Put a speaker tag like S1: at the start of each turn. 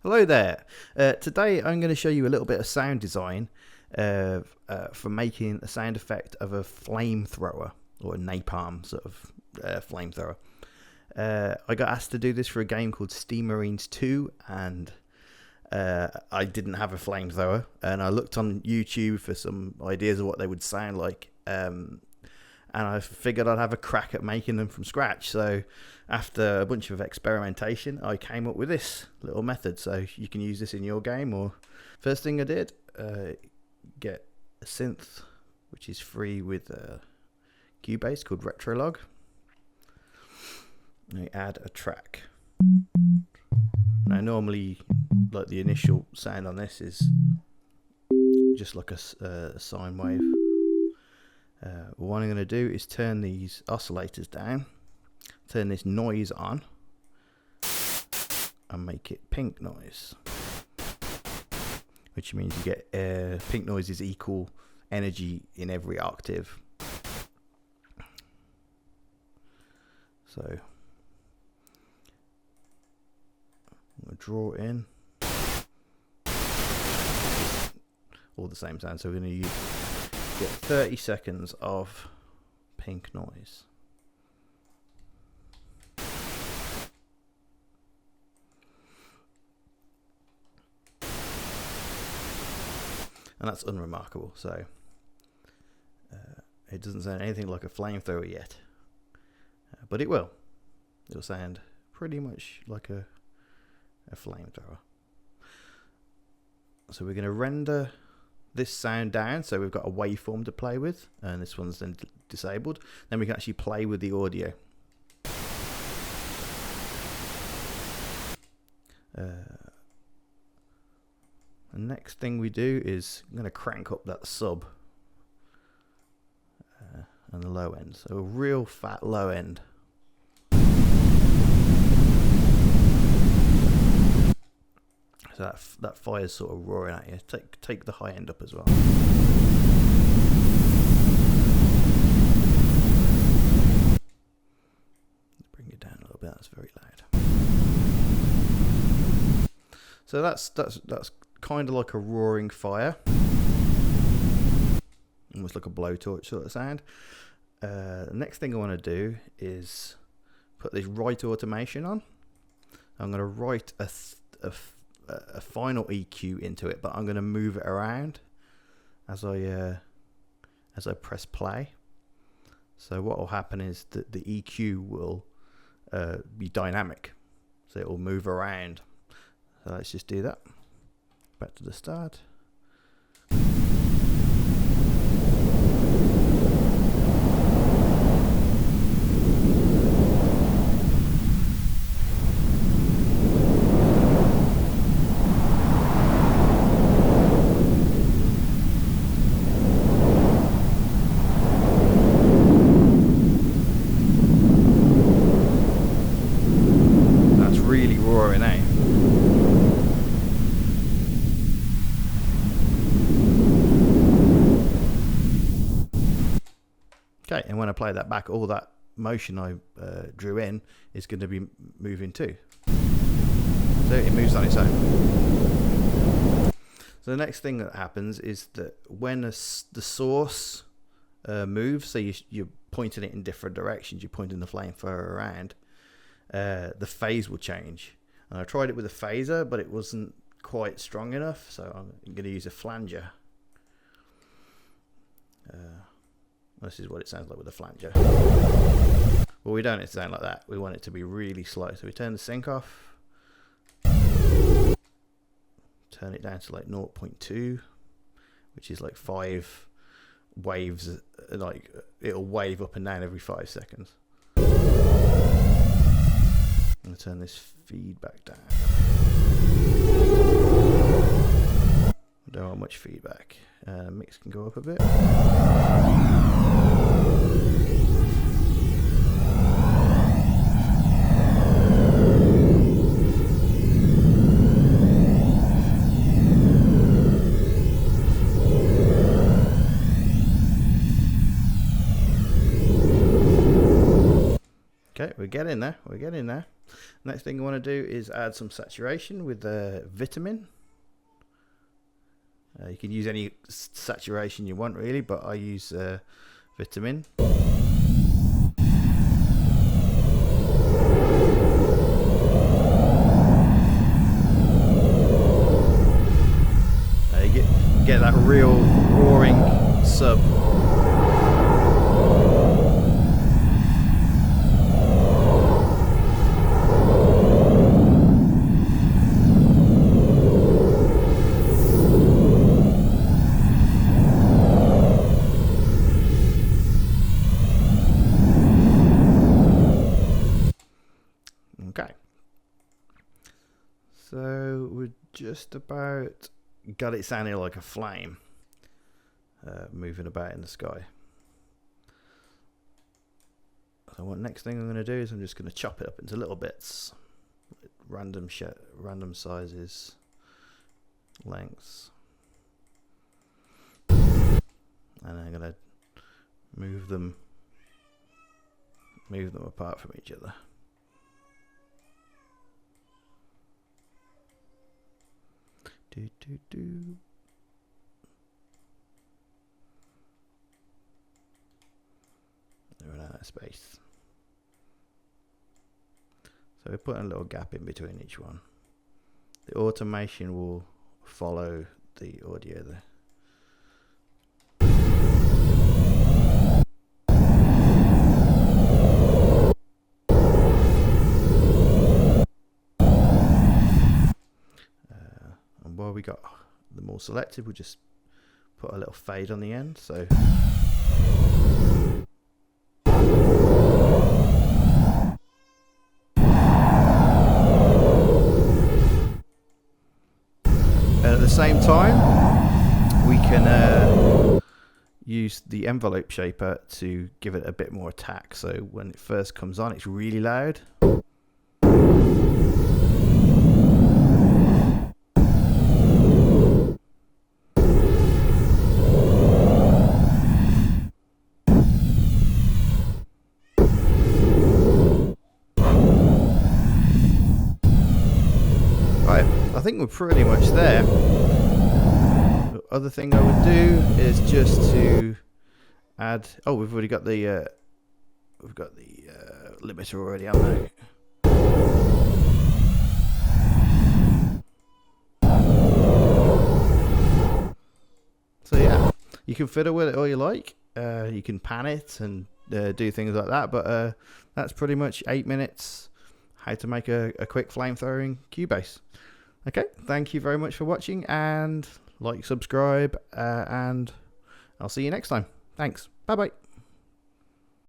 S1: Hello there. Today I'm going to show you a little bit of sound design for making a sound effect of a flamethrower, or a napalm sort of flamethrower. I got asked to do this for a game called Steam Marines 2, and I didn't have a flamethrower, and I looked on YouTube for some ideas of what they would sound like, and I figured I'd have a crack at making them from scratch. So after a bunch of experimentation, I came up with this little method, so you can use this in your game. Or first thing I did, get a synth which is free with Cubase called retrologue. I add a track. Now normally, like, the initial sound on this is just like a sine wave. What I'm going to do is turn these oscillators down, turn this noise on, and make it pink noise, which means you get pink noise is equal energy in every octave. So I'm going to draw it in, all the same sound. So we're going to get 30 seconds of pink noise. And that's unremarkable, so it doesn't sound anything like a flamethrower yet, but it will. It'll sound pretty much like a flamethrower. So we're going to render this sound down, so we've got a waveform to play with, and this one's then disabled. Then we can actually play with the audio. The next thing we do is I'm going to crank up that sub and the low end, so a real fat low end. So that fire's sort of roaring at you. Take the high end up as well. Bring it down a little bit. That's very loud. So that's kind of like a roaring fire, almost like a blowtorch sort of sound. The next thing I want to do is put this right automation on. I'm going to write a final EQ into it, but I'm going to move it around as I press play. So what will happen is that the EQ will be dynamic, so it will move around. So let's just do that. Back to the start. That's really roaring, eh? Okay, and when I play that back, all that motion I drew in is going to be moving too. So it moves on its own. So the next thing that happens is that when the source moves, so you're pointing it in different directions, you're pointing the flamethrower around, the phase will change. And I tried it with a phaser, but it wasn't quite strong enough, so I'm going to use a flanger. This is what it sounds like with a flanger. Well, we don't want it to sound like that. We want it to be really slow. So we turn the sync off. Turn it down to like 0.2, which is like 5 waves. Like, it'll wave up and down every 5 seconds. I'm going to turn this feedback down. I don't want much feedback. Mix can go up a bit. Okay, we're getting there. We're getting there. Next thing I want to do is add some saturation with vitamin. You can use any saturation you want really, but I use vitamin. You get that real roaring sub. Okay, so we're just about got it sounding like a flame moving about in the sky. So what next thing I'm going to do is I'm just going to chop it up into little bits, random sizes, lengths, and I'm going to move them apart from each other. Run out of space. So we're putting a little gap in between each one. The automation will follow the audio there. And while we got the more selective, we'll just put a little fade on the end. So at the same time, we can use the envelope shaper to give it a bit more attack. So when it first comes on, it's really loud. Right, I think we're pretty much there. The other thing I would do is just to add. Oh, we've already got the limiter already on there. So yeah, you can fiddle with it all you like. You can pan it and do things like that. But that's pretty much 8 minutes. How to make a quick flamethrower in Cubase. Okay, thank you very much for watching, and like, subscribe, and I'll see you next time. Thanks. Bye bye.